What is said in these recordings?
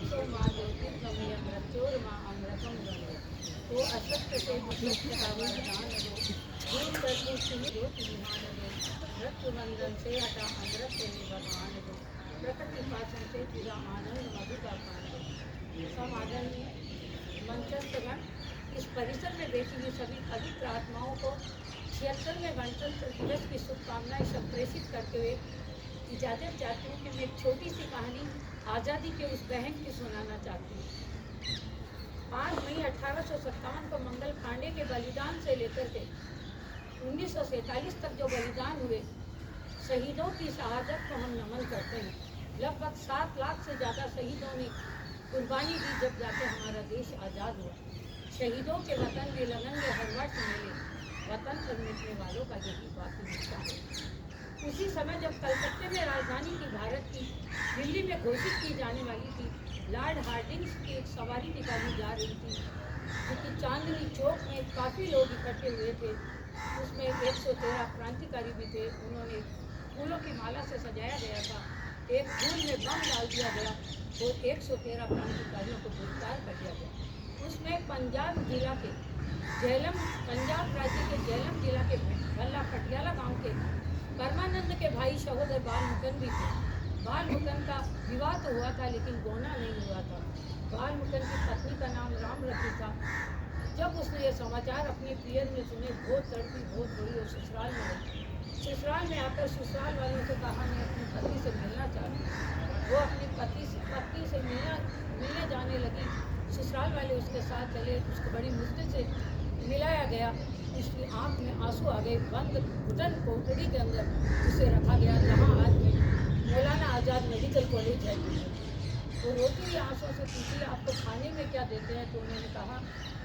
सो माँ ज्योतिर्गमय मृत्योर्मा अमृतम गमय। तो असत्य से दुष्ट का वरदान दो, दूर कर दो सुनि ज्योति विमान दो, मृत्यु बंधन से हटा अमृत से भगवान दो, प्रकृति पाचन से जुड़ा आनंद मधु का पान दो। समादरणीय मंचस्थगण, इस परिसर में बैठी हुई सभी पवित्र आत्माओं को 76वें गणतंत्र दिवस की शुभकामनाएं संप्रेषित करते हुए इजाज़त चाहती हूँ कि मैं एक छोटी सी कहानी आज़ादी के उस बहन की सुनाना चाहती हूँ। 5 मई 1857 को मंगल पांडे के बलिदान से लेकर के 1947 तक जो बलिदान हुए शहीदों की शहादत को हम नमन करते हैं। लगभग 7 लाख से ज़्यादा शहीदों ने कुर्बानी दी जब जाके हमारा देश आज़ाद हुआ। शहीदों के वतन में लगन में हर वर्ष मेले, वतन पर मिटने वालों का यही बाकी मिलता है। उसी समय जब कलकत्ते में राजधानी की भारत की दिल्ली में घोषित की जाने वाली थी, लॉर्ड हार्डिंग्स की एक सवारी निकाली जा रही थी, क्योंकि चांदनी चौक में काफ़ी लोग इकट्ठे हुए थे। उसमें 113 क्रांतिकारी भी थे। उन्होंने फूलों की माला से सजाया गया था। एक फूल में बम डाल दिया गया और 113 क्रांतिकारियों को गिरफ्तार कर दिया गया। उसमें पंजाब जिला के पंजाब राज्य के झेलम जिला के भल्ला पटियाला गांव के परमानंद के भाई सहोदर बाल मुकुंद भी थे। बाल मुकुंद का विवाह तो हुआ था लेकिन गोना नहीं हुआ था। बाल मुकुंद की पत्नी का नाम राम रती था। जब उसने ये समाचार अपने पियर में सुने, बहुत तड़पी, बहुत रोई और ससुराल में आई। ससुराल में आकर ससुराल वालों से कहा मैं अपनी पति से मिलना चाहती हूँ। वो अपनी पति से मिलने जाने लगी। ससुराल वाले उसके साथ चले। उसको बड़ी मुश्किल से मिलाया गया। उसकी आंख में आंसू आ गए। बंद घुटन कोठड़ी के अंदर उसे रखा गया, जहाँ आज में मौलाना आज़ाद मेडिकल कॉलेज है। वो रोती आंसू से पूछी आपको खाने में क्या देते हैं? तो उन्होंने कहा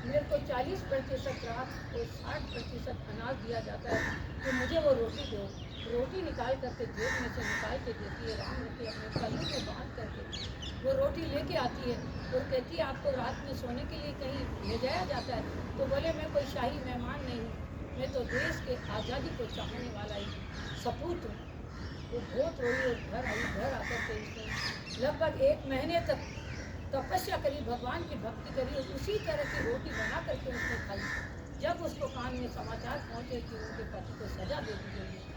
मेरे को 40% रात और 60% अनाज दिया जाता है, तो मुझे वो रोटी दो। रोटी निकाल करके जेब में से निकाल के देती है। राम रती अपने पल्लू में बांध करके वो रोटी लेके आती है और कहती है आपको रात में सोने के लिए कहीं ले जाया जाता है? तो बोले मैं कोई शाही मेहमान नहीं हूँ, मैं तो देश के आज़ादी को चाहने वाला ही सपूत हूँ। वो बहुत रोई और घर आई। घर आकर के उसने लगभग 1 महीने तक तपस्या करी, भगवान की भक्ति करी और उसी तरह की रोटी बना करके उसने खाई। जब उसको कान में समाचार पहुँचे कि उनके पति को सजा दे दी गई है,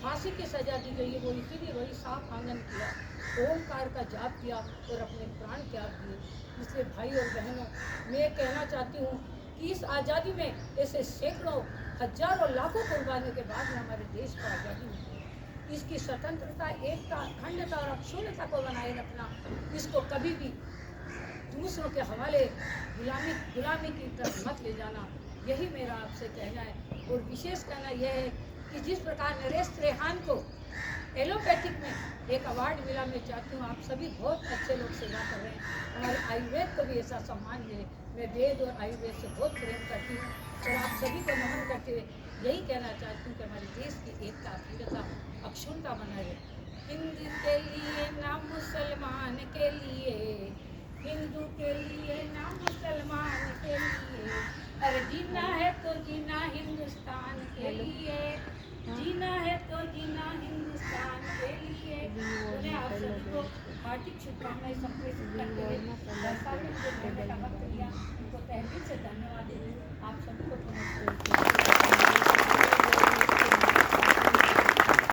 फांसी की सजा दी गई है, वो इसीलिए वही साफ आंगन किया, ओमकार का जाप किया और अपने प्राण त्याग दिए। इसलिए भाई और बहनों, मैं कहना चाहती हूँ कि इस आज़ादी में ऐसे सैकड़ों हजारों लाखों कुर्बानियों के बाद में हमारे देश को आज़ादी मिली। इसकी स्वतंत्रता, एकता, अखंडता और अक्षुण्णता को बनाए रखना, इसको कभी भी दूसरों के हवाले गुलामी की तरफ मत ले जाना, यही मेरा आपसे कहना है। और विशेष कहना यह है कि जिस प्रकार नरेश त्रेहान को एलोपैथिक में एक अवार्ड मिला, मैं चाहती हूँ आप सभी बहुत अच्छे लोग सेवा कर रहे हैं, हमारे आयुर्वेद को भी ऐसा सम्मान मिले। मैं वेद और आयुर्वेद से बहुत प्रेम करती हूँ और आप सभी को नमन करते हुए यही कहना चाहती हूँ कि हमारे देश की एकता, अखंडता, अक्षुण्णता बनाए रहे। हिंदू के लिए ना मुसलमान के लिए, हिंदू के लिए ना मुसलमान के लिए, अरे जीना है तो जीना हिंदुस्तान के लिए, जीना है तो जीना हिंदुस्तान के लिए। उन्हें आप सभी को हार्दिक शुभकामनाएं संप्रेषित करते हुए दर्शकों को कहने का वक्त दिया, उनको तहे दिल से धन्यवाद देते आप सभी को।